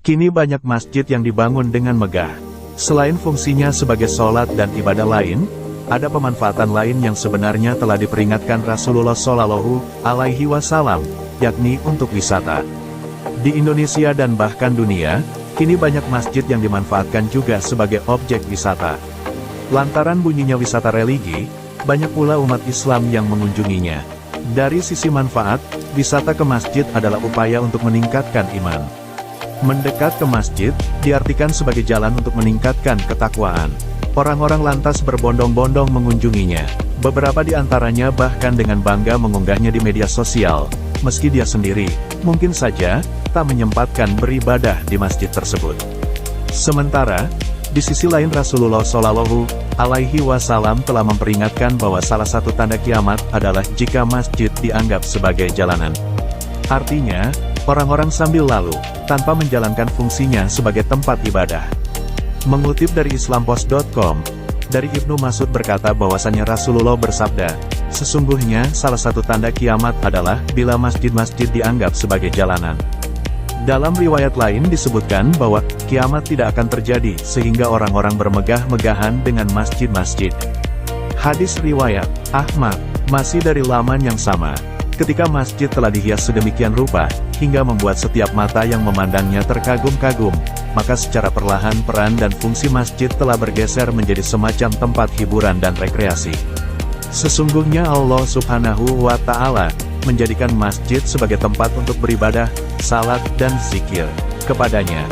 Kini banyak masjid yang dibangun dengan megah. Selain fungsinya sebagai sholat dan ibadah lain, ada pemanfaatan lain yang sebenarnya telah diperingatkan Rasulullah Shallallahu Alaihi Wasallam, yakni untuk wisata. Di Indonesia dan bahkan dunia, kini banyak masjid yang dimanfaatkan juga sebagai objek wisata. Lantaran bunyinya wisata religi, banyak pula umat Islam yang mengunjunginya. Dari sisi manfaat, wisata ke masjid adalah upaya untuk meningkatkan iman. Mendekat ke masjid, diartikan sebagai jalan untuk meningkatkan ketakwaan. Orang-orang lantas berbondong-bondong mengunjunginya. Beberapa di antaranya bahkan dengan bangga mengunggahnya di media sosial, meski dia sendiri, mungkin saja, tak menyempatkan beribadah di masjid tersebut. Sementara, di sisi lain Rasulullah Shallallahu Alaihi Wasallam telah memperingatkan bahwa salah satu tanda kiamat adalah jika masjid dianggap sebagai jalanan. Artinya, orang-orang sambil lalu, tanpa menjalankan fungsinya sebagai tempat ibadah. Mengutip dari Islampost.com, dari Ibnu Mas'ud berkata bahwasannya Rasulullah bersabda, sesungguhnya salah satu tanda kiamat adalah bila masjid-masjid dianggap sebagai jalanan. Dalam riwayat lain disebutkan bahwa kiamat tidak akan terjadi sehingga orang-orang bermegah-megahan dengan masjid-masjid. Hadis riwayat Ahmad, masih dari laman yang sama. Ketika masjid telah dihias sedemikian rupa, hingga membuat setiap mata yang memandangnya terkagum-kagum, maka secara perlahan peran dan fungsi masjid telah bergeser menjadi semacam tempat hiburan dan rekreasi. Sesungguhnya Allah Subhanahu wa Ta'ala menjadikan masjid sebagai tempat untuk beribadah, salat, dan zikir kepadanya.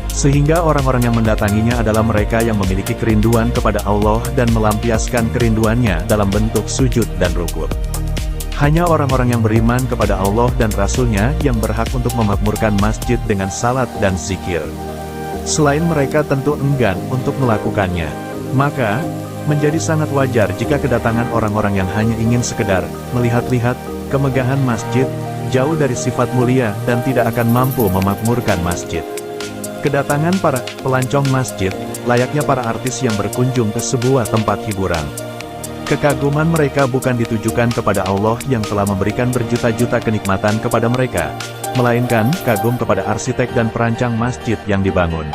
Sehingga orang-orang yang mendatanginya adalah mereka yang memiliki kerinduan kepada Allah dan melampiaskan kerinduannya dalam bentuk sujud dan rukuk. Hanya orang-orang yang beriman kepada Allah dan Rasul-Nya yang berhak untuk memakmurkan masjid dengan salat dan zikir. Selain mereka tentu enggan untuk melakukannya. Maka, menjadi sangat wajar jika kedatangan orang-orang yang hanya ingin sekedar melihat-lihat kemegahan masjid, jauh dari sifat mulia dan tidak akan mampu memakmurkan masjid. Kedatangan para pelancong masjid, layaknya para artis yang berkunjung ke sebuah tempat hiburan. Kekaguman mereka bukan ditujukan kepada Allah yang telah memberikan berjuta-juta kenikmatan kepada mereka, melainkan kagum kepada arsitek dan perancang masjid yang dibangun.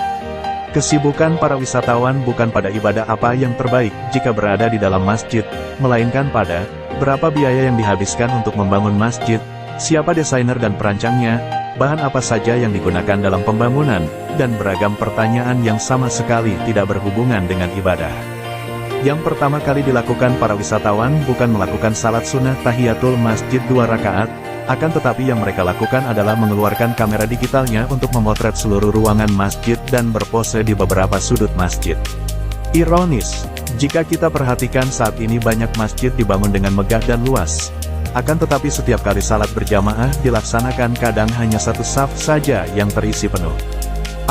Kesibukan para wisatawan bukan pada ibadah apa yang terbaik jika berada di dalam masjid, melainkan pada berapa biaya yang dihabiskan untuk membangun masjid, siapa desainer dan perancangnya, bahan apa saja yang digunakan dalam pembangunan, dan beragam pertanyaan yang sama sekali tidak berhubungan dengan ibadah. Yang pertama kali dilakukan para wisatawan bukan melakukan salat sunnah tahiyatul masjid 2 rakaat, akan tetapi yang mereka lakukan adalah mengeluarkan kamera digitalnya untuk memotret seluruh ruangan masjid dan berpose di beberapa sudut masjid. Ironis, jika kita perhatikan saat ini banyak masjid dibangun dengan megah dan luas. Akan tetapi setiap kali salat berjamaah dilaksanakan kadang hanya satu saf saja yang terisi penuh.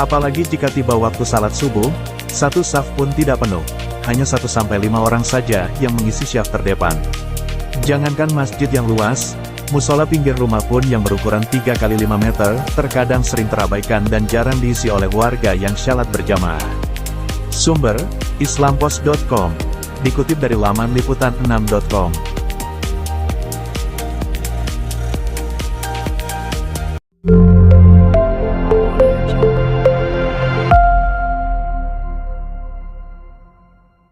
Apalagi jika tiba waktu salat subuh, satu saf pun tidak penuh. Hanya 1-5 orang saja yang mengisi syaf terdepan. Jangankan masjid yang luas, musola pinggir rumah pun yang berukuran 3x5 meter, terkadang sering terabaikan dan jarang diisi oleh warga yang syalat berjamaah. Sumber, Islampost.com, dikutip dari laman liputan6.com.